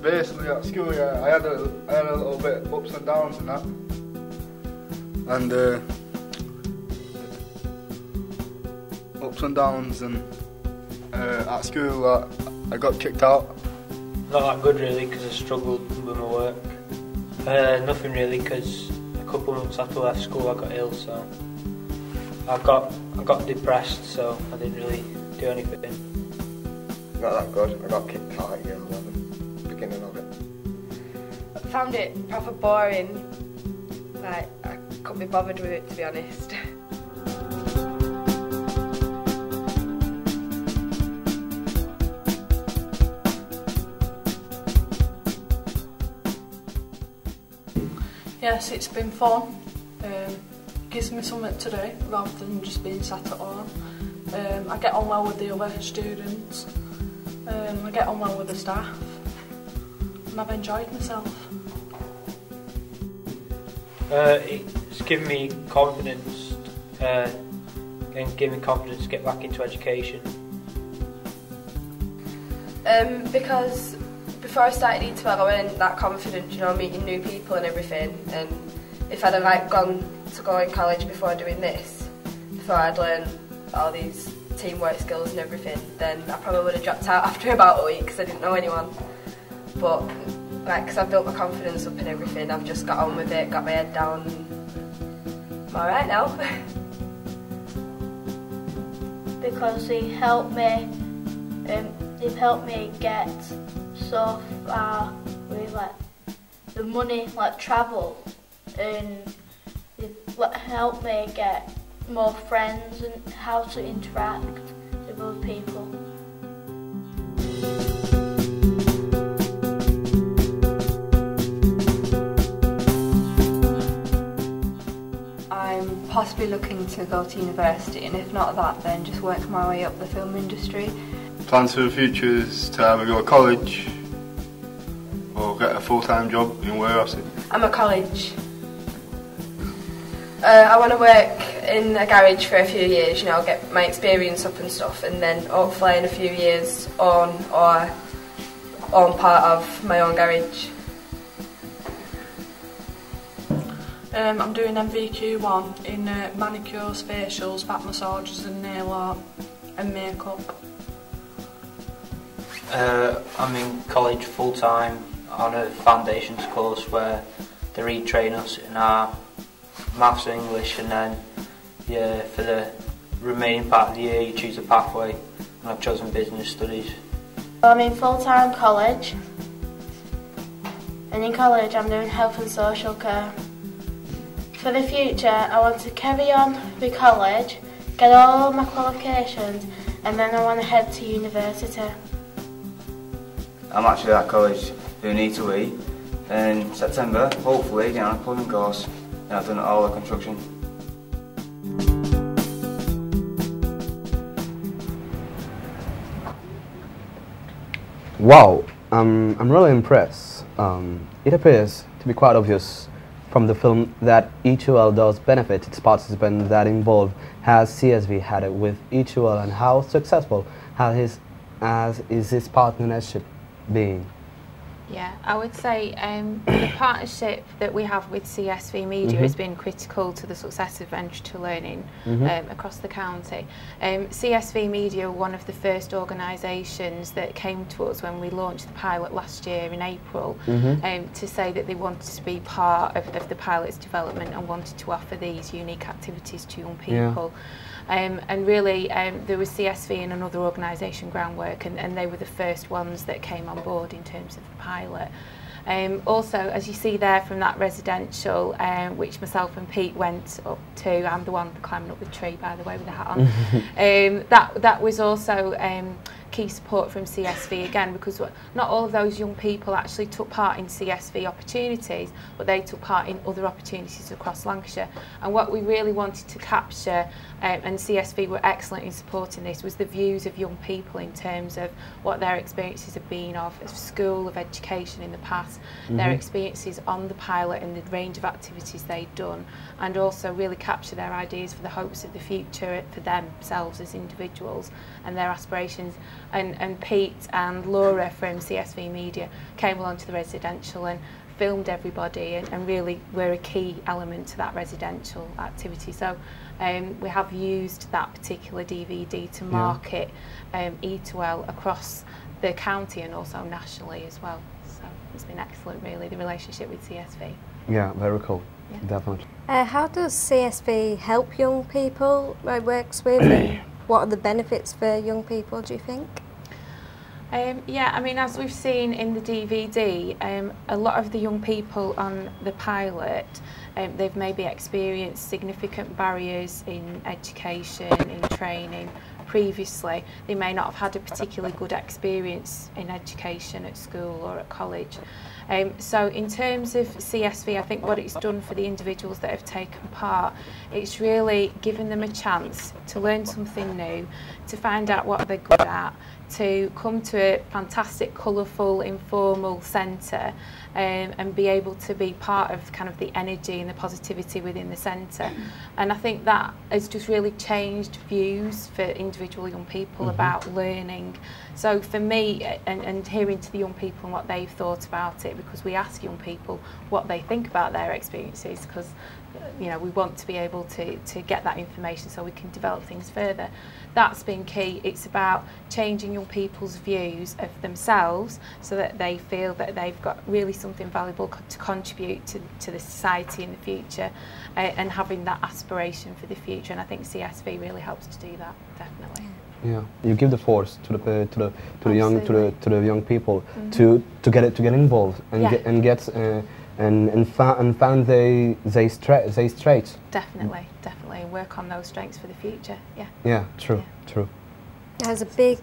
Basically at school, yeah, I had a little bit ups and downs and that. And ups and downs, and at school I got kicked out. Not that good really, because I struggled with my work. Nothing really, because a couple of months after I left school I got ill, so I got depressed, so I didn't really do anything. Not that good. I got kicked out at year 11, beginning of it. I found it proper boring. Like, I couldn't be bothered with it, to be honest. Yes, it's been fun. Gives me something to do rather than just being sat at home. I get on well with the other students. I get on well with the staff. And I've enjoyed myself. It's given me confidence, and given me confidence to get back into education. Because before I started E12 I wasn't that confident, you know, meeting new people and everything, and if I'd have like gone to go in college before doing this, before I'd learned all these teamwork skills and everything, then I probably would have dropped out after about a week because I didn't know anyone. But like, because I've built my confidence up and everything, I've just got on with it, got my head down, and I'm alright now. Because they've helped me get so far with like the money, like travel, and they've helped me get more friends and how to interact with other people. I'm possibly looking to go to university, and if not that, then just work my way up the film industry. Plans for the future is to either go to college or get a full-time job in warehousing. I'm at college. I want to work in a garage for a few years, you know, get my experience up and stuff, and then hopefully in a few years own part of my own garage. I'm doing MVQ1 in manicures, facials, back massages and nail art and makeup. I'm in college full time on a foundations course where they retrain us in our maths and English, and then for the remaining part of the year you choose a pathway, and I've chosen business studies. I'm in full-time college, and in college I'm doing health and social care. For the future I want to carry on with college, get all my qualifications, and then I want to head to university. I'm actually at college doing E2E, and in September hopefully getting on a plumbing course. And I've done all the construction. Wow, I'm really impressed. It appears to be quite obvious from the film that E2L does benefit its participants that involved has CSV had it with E2L, and how successful is this partnership being? Yeah, I would say the partnership that we have with CSV Media has been critical to the success of Venture to Learning across the county. CSV Media were one of the first organisations that came to us when we launched the pilot last year in April to say that they wanted to be part of the pilot's development and wanted to offer these unique activities to young people. And really there was CSV and another organisation, Groundwork, and they were the first ones that came on board in terms of the pilot. Also, as you see there from that residential, which myself and Pete went up to, I'm the one climbing up the tree, by the way, with the hat on, that was also key support from CSV again, because not all of those young people actually took part in CSV opportunities, but they took part in other opportunities across Lancashire. And what we really wanted to capture, and CSV were excellent in supporting this, was the views of young people in terms of what their experiences have been of school, of education in the past, their experiences on the pilot and the range of activities they'd done, and also really capture their ideas for the hopes of the future for themselves as individuals and their aspirations. and Pete and Laura from CSV Media came along to the residential and filmed everybody and really were a key element to that residential activity. So we have used that particular DVD to market E2L across the county and also nationally as well. So it's been excellent, really, the relationship with CSV. Yeah, very cool. Yeah. Definitely. How does CSV help young people it works with, and what are the benefits for young people, do you think? Yeah, I mean, as we've seen in the DVD, a lot of the young people on the pilot, they've maybe experienced significant barriers in education, in training previously. They may not have had a particularly good experience in education at school or at college. So in terms of CSV, I think what it's done for the individuals that have taken part, it's really given them a chance to learn something new, to find out what they're good at, to come to a fantastic, colourful, informal centre and be able to be part of kind of the energy and the positivity within the centre. And I think that has just really changed views for individual young people about learning. So for me, and hearing to the young people and what they've thought about it, because we ask young people what they think about their experiences, because you know, we want to be able to get that information so we can develop things further. That's been key. It's about changing young people's views of themselves so that they feel that they've got really something valuable to contribute to the society in the future, and having that aspiration for the future. And I think CSV really helps to do that, definitely. Yeah, you give the force to the young people to get involved and found they straight. Definitely, definitely work on those strengths for the future. Yeah. Yeah, true. It has a big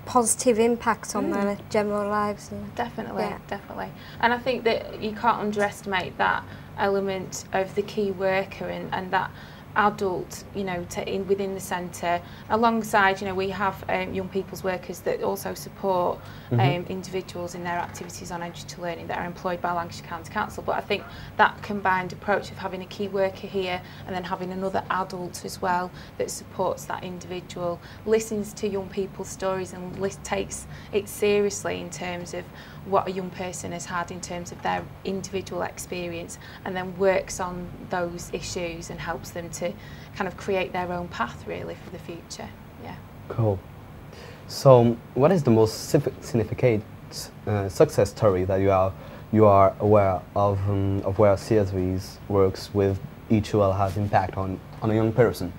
positive impact on their general lives. Definitely, definitely. And I think that you can't underestimate that element of the key worker and that adult, you know, within the centre. Alongside, you know, we have young people's workers that also support individuals in their activities on Entry to Learning that are employed by Lancashire County Council. But I think that combined approach of having a key worker here and then having another adult as well that supports that individual, listens to young people's stories and takes it seriously in terms of what a young person has had in terms of their individual experience, and then works on those issues and helps them to kind of create their own path really for the future. Yeah. Cool. So what is the most significant success story that you are aware of where CSV's works with E2L has impact on a young person?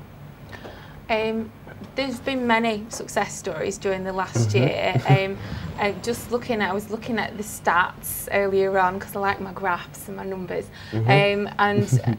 There's been many success stories during the last year. I was looking at the stats earlier on because I like my graphs and my numbers. And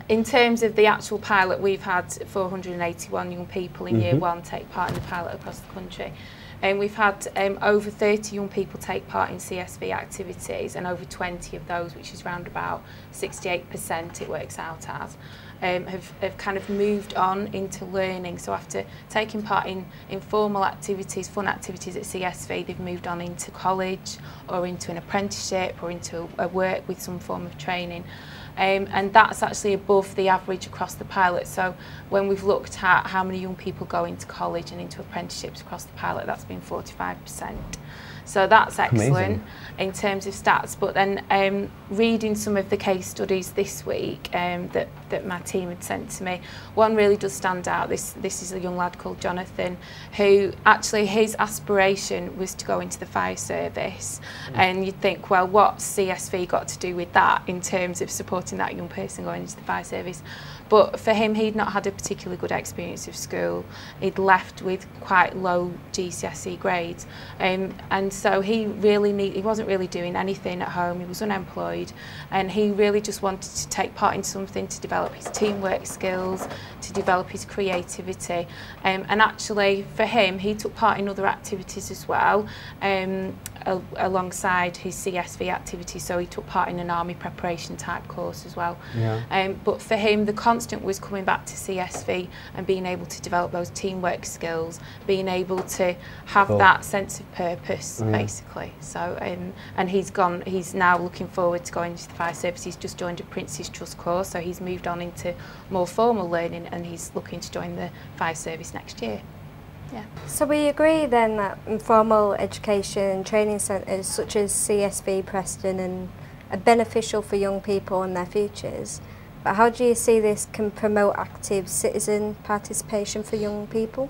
in terms of the actual pilot, we've had 481 young people in year one take part in the pilot across the country. And we've had over 30 young people take part in CSV activities, and over 20 of those, which is around about 68% it works out as, have kind of moved on into learning. So after taking part in informal activities, fun activities at CSV, they've moved on into college or into an apprenticeship or into a work with some form of training. And that's actually above the average across the pilot. So when we've looked at how many young people go into college and into apprenticeships across the pilot, that's been 45%. So that's excellent in terms of stats. But then reading some of the case studies this week that my team had sent to me, one really does stand out. This is a young lad called Jonathan, who actually his aspiration was to go into the fire service. And you'd think, well, what's CSV got to do with that in terms of supporting that young person going into the fire service? But for him, he'd not had a particularly good experience of school. He'd left with quite low GCSE grades, and so he wasn't really doing anything at home. He was unemployed, and he really just wanted to take part in something to develop his teamwork skills, to develop his creativity. And actually, for him, he took part in other activities as well, alongside his CSV activities. So he took part in an army preparation type course as well. But for him, the constant was coming back to CSV and being able to develop those teamwork skills, being able to have that sense of purpose, basically. So and he's now looking forward to going into the fire service. He's just joined a Prince's Trust course, so he's moved on into more formal learning, and he's looking to join the fire service next year. Yeah. So we agree then that informal education training centres such as CSV Preston are beneficial for young people and their futures. But how do you see this can promote active citizen participation for young people?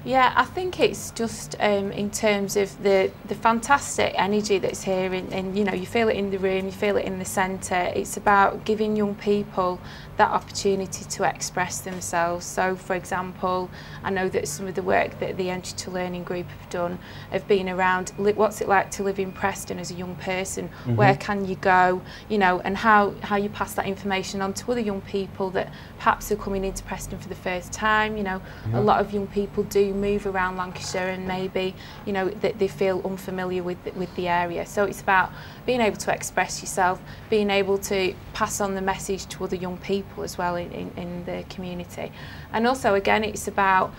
Yeah, I think it's just in terms of the fantastic energy that's here, and you know, you feel it in the room, you feel it in the centre. It's about giving young people that opportunity to express themselves. So, for example, I know that some of the work that the Entry to Learning group have done have been around what's it like to live in Preston as a young person, where can you go, you know, and how you pass that information on to other young people that perhaps are coming into Preston for the first time. You know, a lot of young people do move around Lancashire and maybe, you know, that they feel unfamiliar with the area. So it's about being able to express yourself, being able to pass on the message to other young people as well in the community. And also, again, it's about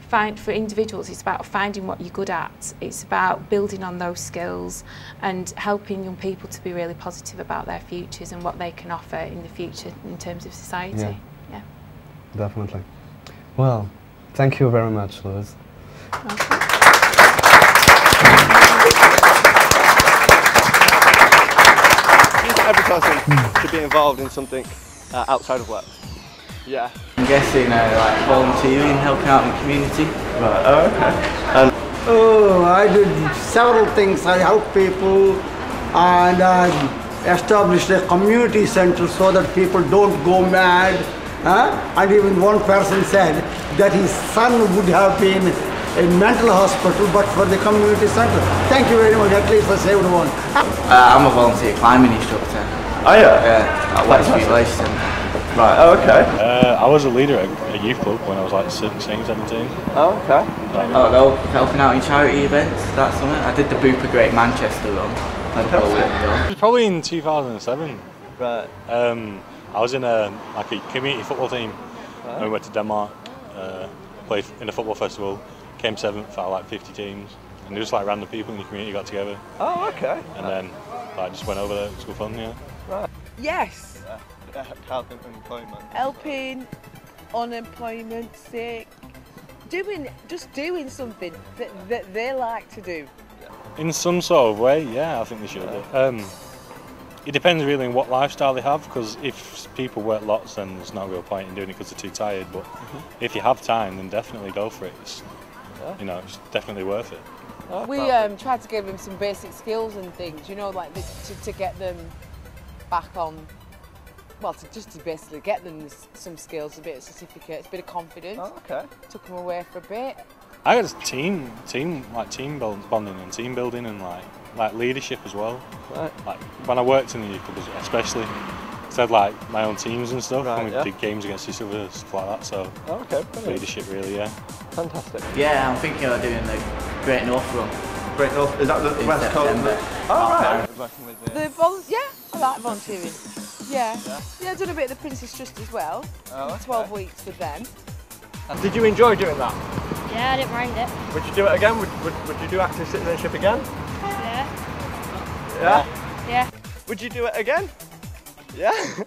for individuals, it's about finding what you're good at. It's about building on those skills and helping young people to be really positive about their futures and what they can offer in the future in terms of society. Yeah. Definitely. Well, thank you very much, Liz. Every person should be involved in something outside of work. Yeah. I'm guessing like volunteering, helping out in the community. Right, oh, okay. Oh, I did several things. I helped people and I established a community center so that people don't go mad. And even one person said that his son would have been in mental hospital but for the community center. Thank you very much, at least I saved one. I'm a volunteer climbing instructor. Oh yeah? Yeah, at Westbury Village Centre. Right, oh, okay. I was a leader at a youth club when I was like 16, 17. Oh, okay. Oh, no, helping out in charity events, that's something. I did the Booper Great Manchester run. It was probably in 2007. Right. I was in a community football team. Right. We went to Denmark, played in a football festival, came 7th out of like 50 teams, and just like random people in the community got together. Oh, okay. And then I just went over there. It was good fun, yeah. Right. Yes. Health and employment. Helping, unemployment, sick, just doing something that they like to do. In some sort of way, yeah, I think they should. It depends really on what lifestyle they have, because if people work lots, then there's no real point in doing it because they're too tired. But if you have time, then definitely go for it. It's, you know, it's definitely worth it. We tried to give them some basic skills and things, you know, like to get them back on. Well, just to basically get them some skills, a bit of certificates, a bit of confidence. Oh, okay. Took them away for a bit. I got team bonding and team building and like leadership as well. Right. Like when I worked in the youth club, especially, said like my own teams and stuff, and we did games against each other, stuff like that. So leadership, really, yeah. Fantastic. Yeah, I'm thinking of doing the Great North Run. Great North, is that the West Coast? Oh, right. I like volunteering. Yeah, I've done a bit of the Princess Trust as well. Oh, okay. 12 weeks with them. Did you enjoy doing that? Yeah, I didn't mind it. Would you do it again? Would you do active citizenship again? Yeah. Yeah? Yeah. Would you do it again? Yeah?